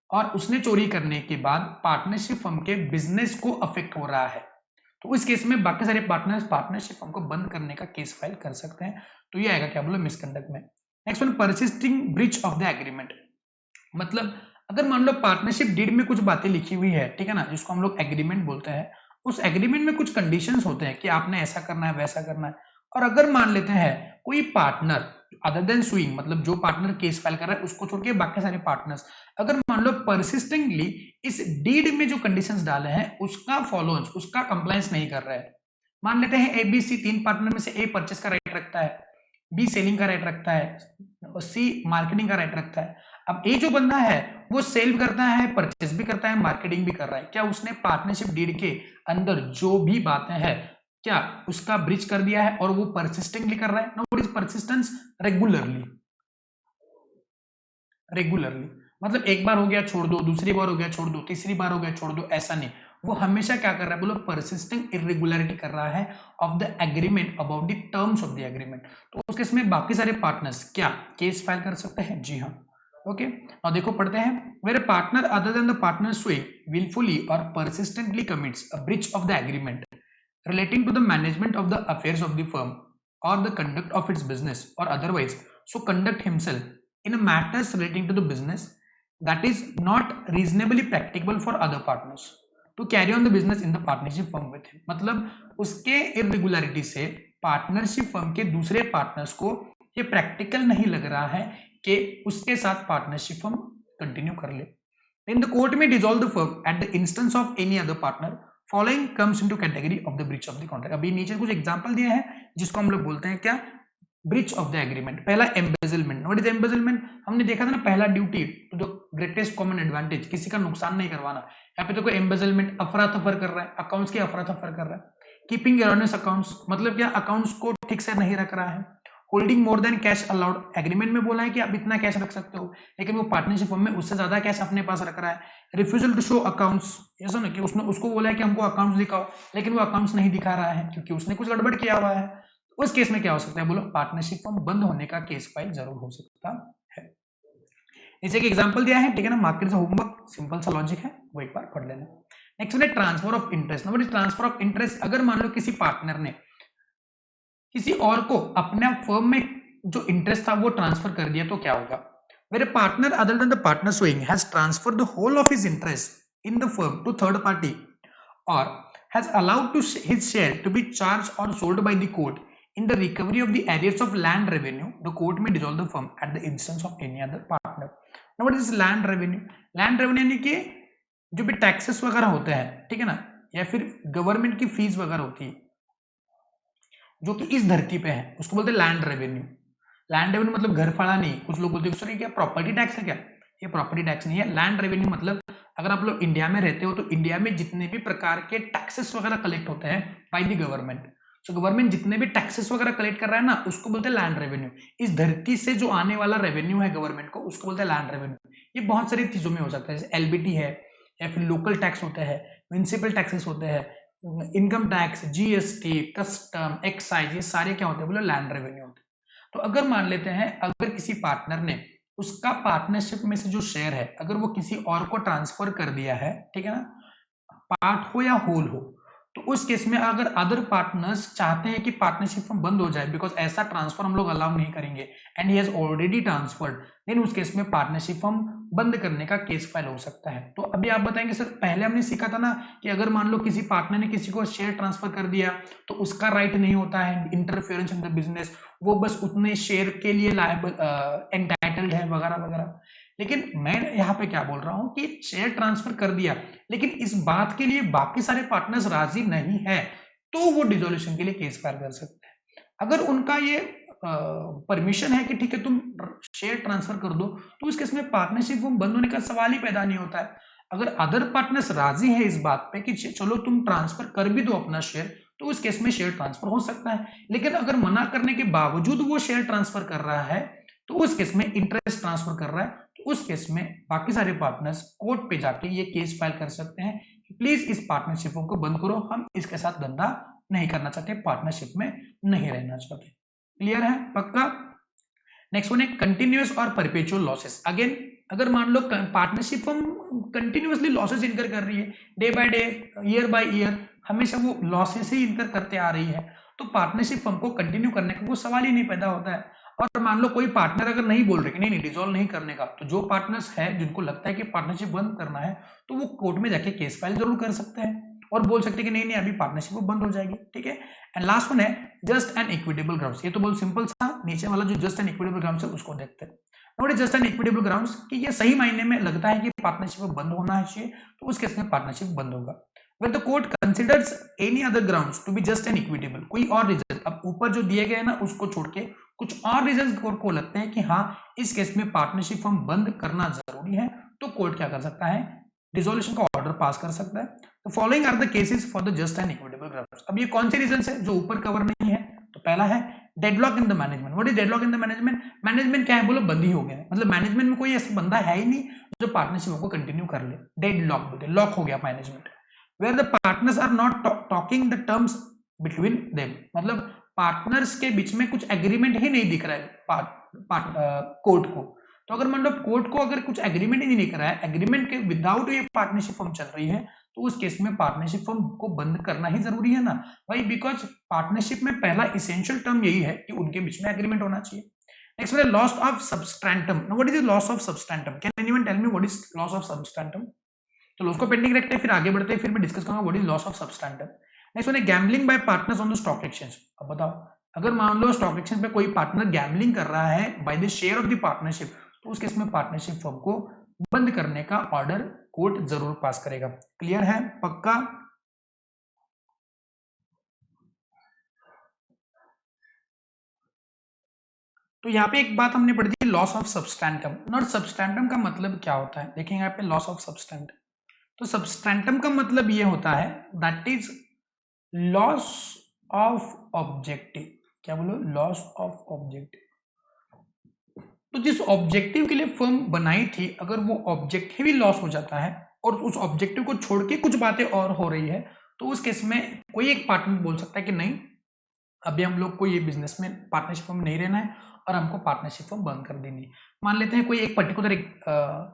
और उसने चोरी करने के बाद पार्टनरशिप फर्म के बिजनेस को अफेक्ट हो रहा है, तो उस केस में बाकी सारे पार्टनर्स पार्टनरशिप फर्म को बंद करने का केस फाइल कर सकते हैं. तो ये आएगा क्या बोलो मिसकंडक्ट में. Next one, persisting breach of the agreement. मतलब अगर मान लो पार्टनरशिप डीड में कुछ बातें लिखी हुई है, ठीक है ना, जिसको हम लोग एग्रीमेंट बोलते हैं, उस एग्रीमेंट में कुछ कंडीशंस होते हैं कि आपने ऐसा करना है वैसा करना है, और अगर मान लेते हैं कोई पार्टनर अदर देन सुइंग, मतलब जो पार्टनर केस फाइल कर रहा है उसको छोड़ के बाकी सारे पार्टनर्स अगर मान लो परसिस्टेंटली इस डीड में जो कंडीशंस डाले हैं उसका फॉलोअर्स उसका कंप्लायंस नहीं कर रहा है, मान लेते हैं ए बी सी तीन पार्टनर में से ए परचेस का राइट रखता है, बी सेलिंग का राइट रखता है और सी मार्केटिंग का राइट रखता है. अब ए जो बंदा है वो सेल करता है, परचेस भी करता है, मार्केटिंग भी कर रहा है, क्या उसने पार्टनरशिप डीड के अंदर जो भी बातें हैं क्या उसका ब्रीच कर दिया है और वो परसिस्टेंटली कर रहा है. No, what is persistence, regularly, मतलब एक बार हो गया छोड़ दो, दूसरी बार हो गया छोड़ दो, तीसरी बार हो गया छोड़ दो, ऐसा नहीं, वो हमेशा क्या कर रहा है बोलो, परसिस्टेंट इरेगुलरिटी कर रहा है of the agreement about the terms of the agreement. तो उस केस में बाकी सारे पार्टनर्स क्या केस फाइल कर सकते हैं, जी हाँ, ओके. और देखो पढ़ते हैं, where a partner other than the partner suing wilfully और persistently commits a breach of the agreement relating to the management of the affairs of the firm or the conduct of its business or otherwise so conduct himself in a matters relating to the business that is not reasonably practicable for other partners to carry on the business in the partnership firm with him. मतलब उसके irregularity से partnership firm के दूसरे partners को ये practical नहीं लग रहा है कि उसके साथ पार्टनरशिप फर्म कंटिन्यू कर ले. Then the court may dissolve the firm at the instance of any other partner. Following comes into category of the breach of the contract. अभी नीचे कुछ एग्जांपल दिए हैं जिसको हम लोग बोलते हैं क्या, ब्रीच ऑफ द एग्रीमेंट. पहला एम्बेजलमेंट. व्हाट इज एम्बेजलमेंट, हमने देखा था ना, पहला duty to the greatest common advantage, किसी का नुकसान नहीं करवाना. यहाँ पे देखो एम्बेजलमेंट अफरा तफर कर रहा है, अकाउंट्स की अफरा तफर कर रहा है. कीपिंग एरॉनियस अकाउंट्स, मतलब क्या अकाउंट्स को ठीक से नहीं रख रहा है. Holding more than cash allowed, agreement में बोला है कि आप इतना कैश रख सकते हो, लेकिन वो पार्टनरशिप फर्म में उससे ज्यादा कैश अपने पास रख रहा है. रिफ्यूजल टू शो अकाउंट्स, ऐसा ना कि उसने उसको बोला है कि हमको अकाउंट्स दिखाओ, लेकिन वो अकाउंट्स नहीं दिखा रहा है क्योंकि उसने कुछ गड़बड़ किया हुआ है. उस केस में क्या हो सकता है बोलो, पार्टनरशिप फर्म बंद होने का केस फाइल जरूर हो सकता है. इसे एक एग्जांपल दिया है, ठीक है ना, मार्केट से होमवर्क, सिंपल सा लॉजिक है, वो एक बार पढ़ लेना. नेक्स्ट है transfer of interest. What is transfer of interest, अगर मान लो किसी पार्टनर ने किसी और को अपने फर्म में जो इंटरेस्ट था वो ट्रांसफर कर दिया तो क्या होगा. where a partner other than the partner suing has transferred the whole of his interest in the firm to third party or has allowed to his share to be charged or sold by the court in the recovery of the arrears of land revenue, the court may dissolve the firm at the instance of any other partner. Now what is land revenue? Land revenue यानी कि जो भी taxes वगैरह होते हैं, ठीक है ना, या फिर गवर्नमेंट की फीस वगैरह होती है जो कि इस धरती पे है, उसको बोलते हैं लैंड रेवेन्यू। लैंड रेवेन्यू मतलब घर फाड़ा नहीं, कुछ लोग बोलते हैं सर क्या प्रॉपर्टी टैक्स है क्या? ये प्रॉपर्टी टैक्स नहीं है। लैंड रेवेन्यू मतलब अगर आप लोग इंडिया में रहते हो तो इंडिया में जितने भी प्रकार के टैक्सेस वगैरह कलेक्ट होते हैं by the government, so government जितने भी टैक्सेस वगैरह कलेक्ट कर रहा है ना, उसको बोलते हैं लैंड रेवेन्यू। इस धरती से जो आने वाला रेवेन्यू है गवर्नमेंट को, उसको बोलते हैं लैंड रेवेन्यू। ये बहुत सारी चीजों में हो सकता है, जैसे एलबीटी है, या फिर लोकल टैक्स होते हैं, म्युनिसिपल टैक्सेस होते हैं, income tax, GST, custom, excise, ये सारे क्या होते हैं? बोलो लैंड रेवेन्यू होते हैं। तो अगर मान लेते हैं अगर किसी पार्टनर ने उसका पार्टनरशिप में से जो शेयर है अगर वो किसी और को ट्रांसफर कर दिया है, ठीक है ना, पार्ट हो या होल हो, तो उस केस में अगर अदर पार्टनर्स चाहते हैं कि पार्टनरशिप बंद हो जाए, बिकॉज ऐसा ट्रांसफर हम लोग अलाउ नहीं करेंगे and he has already transferred, then उस केस में पार्टनरशिप हम बंद करने का केस फाइल हो सकता है। तो अभी आप बताएंगे सर पहले हमने सीखा था ना कि अगर मान लो किसी पार्टनर ने किसी को शेयर ट्रांसफर कर दिया तो उसका राइट नहीं होता है इंटरफेरेंस इन द बिजनेस, वो बस उतने शेयर के लिए लायबल एंटाइटल्ड है वगैरह वगैरह। लेकिन मैं यहाँ पे क्या बोल रहा हूँ कि शेयर ट्रांसफर कर दिया लेकिन इस बात के लिए बाकी सारे पार्टनर्स राजी नहीं है तो वो डिसोल्यूशन के लिए केस फाइल कर सकते हैं। अगर उनका ये परमिशन है कि ठीक है तुम शेयर ट्रांसफर कर दो, तो इस केस में पार्टनरशिप बंद होने का सवाल ही पैदा नहीं होता है। अगर अदर पार्टनर्स राजी है इस बात पे कि चलो तुम ट्रांसफर कर भी दो अपना शेयर, तो उस केस में शेयर ट्रांसफर हो सकता है। लेकिन अगर मना करने के बावजूद वो शेयर ट्रांसफर कर रहा है, तो उस केस में इंटरेस्ट ट्रांसफर कर रहा है, तो उस केस में बाकी सारे पार्टनर्स कोर्ट पे जाके ये केस फाइल कर सकते हैं कि प्लीज इस पार्टनरशिपों को बंद करो, हम इसके साथ धंधा नहीं करना चाहते, पार्टनरशिप में नहीं रहना चाहते। क्लियर है? पक्का? नेक्स्ट वन है कंटिन्यूअस और परपेचुअल लॉसेस। अगेन अगर मान लो पार्टनरशिप हम कंटिन्यूअसली लॉसेस इनकर कर रही है, day by day, year by year, हमेशा वो लॉसेस ही इनकर करते आ रही है, तो पार्टनरशिप फर्म को कंटिन्यू करने का कोई सवाल ही नहीं पैदा होता है। और मान लो कोई पार्टनर अगर नहीं बोल रहे कि नहीं डिसॉल्व नहीं करने का, तो जो पार्टनर्स है जिनको लगता है कि पार्टनरशिप बंद करना है, तो वो कोर्ट में जाके केस फाइल जरूर कर सकते हैं और बोल सकते हैं कि नहीं नहीं अभी पार्टनरशिप बंद हो जाएगी। ठीक है। एंड लास्ट वन है जस्ट एंड इक्विटेबल ग्राउंड्स। ये तो बहुत सिंपल था, नीचे वाला जो जस्ट एंड इक्विटेबल ग्राउंड्स है उसको देखते हैं। Note just and equitable grounds कि ये सही मायने में लगता है कि पार्टनरशिप बंद होना चाहिए, तो उस केस में पार्टनरशिप बंद होगा। When the court considers any other grounds to be just and equitable, कोई और रीजन, अब ऊपर जो दिए गए ना उसको छोड़ के कुछ और रीजन कोर्ट को लगते हैं कि हाँ इस केस में पार्टनरशिप फर्म बंद करना जरूरी है, तो कोर्ट क्या कर सकता है? डिसोल्यूशन का ऑर्डर पास कर सकता है। तो following are the cases for the just and equitable grounds. अब ये कौन से रीजन है जो ऊपर कवर नहीं है? तो पहला है deadlock in the management. What is deadlock in the management? Management क्या है? बोलो बंद ही हो गया, मतलब मैनेजमेंट में कोई ऐसा बंदा है ही नहीं जो पार्टनरशिप को कंटिन्यू कर ले। डेडलॉक बोलते, लॉक हो गया management. where the partners are not talking the terms between them, मतलब पार्टनर्स के बीच में कुछ एग्रीमेंट ही नहीं दिख रहा है कोर्ट को। तो अगर मान लो कोर्ट को अगर कुछ एग्रीमेंट ही नहीं दिख रहा है, एग्रीमेंट के विदाउट ये पार्टनरशिप फर्म चल रही है, तो उस केस में पार्टनरशिप फर्म को बंद करना ही जरूरी है ना भाई, बिकॉज पार्टनरशिप में पहला इसेंशियल टर्म यही है कि उनके बीच में एग्रीमेंट होना चाहिए। नेक्स्ट है loss of substratum. What is the loss of substratum? Can anyone tell me what is loss of substratum? चलो उसको पेंडिंग रखते हैं, फिर आगे बढ़ते हैं, फिर मैं डिस्कस करूंगा what is loss of substratum. Next one है gambling by partners on the stock exchange. अब बताओ अगर मान लो स्टॉक एक्सचेंज पे कोई पार्टनर गैम्बलिंग कर रहा है by the share of the partnership, तो उस केस में पार्टनरशिप फर्म को बंद करने का ऑर्डर कोर्ट जरूर पास करेगा। क्लियर है? पक्का? तो यहाँ पे एक बात हमने पढ़ी थी, लॉस ऑफ सबस्टेंटम। नॉट सबस्टेंटम का मतलब क्या होता है? देखेंगे यहाँ पे लॉस ऑफ सबस्टेंटम। तो सबस्टेंटम का मतलब ये होता है that is loss of objective. क्या बोलो? Loss of objective. तो जिस ऑब्जेक्टिव के लिए फर्म बनाई थी, अगर वो ऑब्जेक्टिव ही लॉस हो जाता है और उस ऑब्जेक्टिव को छोड़ के कुछ बातें और हो रही है, तो उस केस में कोई एक पार्टनर बोल सकता है कि नहीं अभी हम लोग को ये बिजनेस में पार्टनरशिप में नहीं रहना है और हमको पार्टनरशिप फर्म बंद कर देनी है। मान लेते हैं कोई एक पर्टिकुलर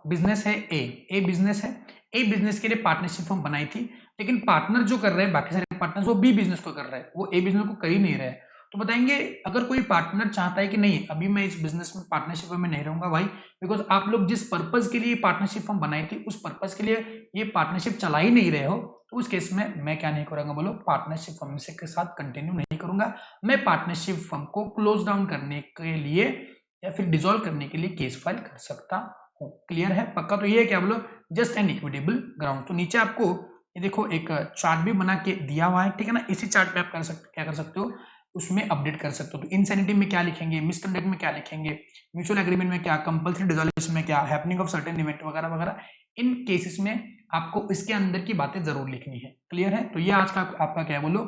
बिजनेस है, ए बिजनेस है, ए बिजनेस के लिए पार्टनरशिप फर्म बनाई थी, लेकिन पार्टनर जो कर रहे हैं बाकी सारे पार्टनर्स वो बी बिजनेस को कर रहे हैं, वो ए बिजनेस को कर ही नहीं रहे, तो बताएंगे अगर कोई पार्टनर चाहता है कि नहीं अभी मैं इस बिजनेस में पार्टनरशिप में नहीं रहूंगा भाई, बिकॉज आप लोग जिस पर्पज के लिए पार्टनरशिप फर्म बनाई थी उस पर्पज के लिए ये पार्टनरशिप चला ही नहीं रहे हो, तो उस केस में मैं क्या नहीं करूंगा, बोलो पार्टनरशिप फर्म से के साथ कंटिन्यू नहीं करूंगा, मैं पार्टनरशिप फर्म को क्लोज डाउन करने के लिए या फिर डिसॉल्व करने के लिए केस फाइल कर सकता हूँ। क्लियर है पक्का? तो ये क्या बोलो, जस्ट एन इक्विटेबल ग्राउंड। तो नीचे आपको ये देखो एक चार्ट भी बना के दिया हुआ है, ठीक है ना, इसी चार्ट पे आप क्या कर सकते हो, उसमें अपडेट कर सकते हो। तो इंसेनिटी में क्या लिखेंगे, मिसकंडक्ट में क्या लिखेंगे, म्यूचुअल एग्रीमेंट में क्या, कंपल्सरी डिसॉल्यूशन में क्या, हैपनिंग ऑफ सर्टेन इवेंट वगैरह वगैरह, इन केसेस में आपको इसके अंदर की बातें जरूर लिखनी है। क्लियर है? तो ये आज का आपका क्या बोलो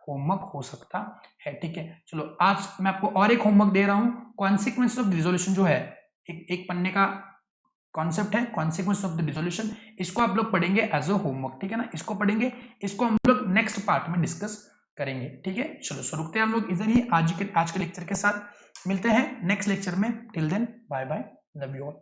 होमवर्क हो सकता है, ठीक है। चलो आज मैं आपको और एक होमवर्क दे रहा हूँ, कॉन्सिक्वेंस ऑफ रिजोल्यूशन जो है, एक पन्ने का कॉन्सेप्ट है कॉन्सिक्वेंस ऑफ द डिसोल्यूशन, इसको आप लोग पढ़ेंगे एज अ होमवर्क, ठीक है ना, इसको पढ़ेंगे, इसको हम लोग नेक्स्ट पार्ट में डिस्कस करेंगे, ठीक है। चलो सो रुकते हैं हम लोग इधर ही आज के लेक्चर के साथ, मिलते हैं नेक्स्ट लेक्चर में, till then bye bye, love you all.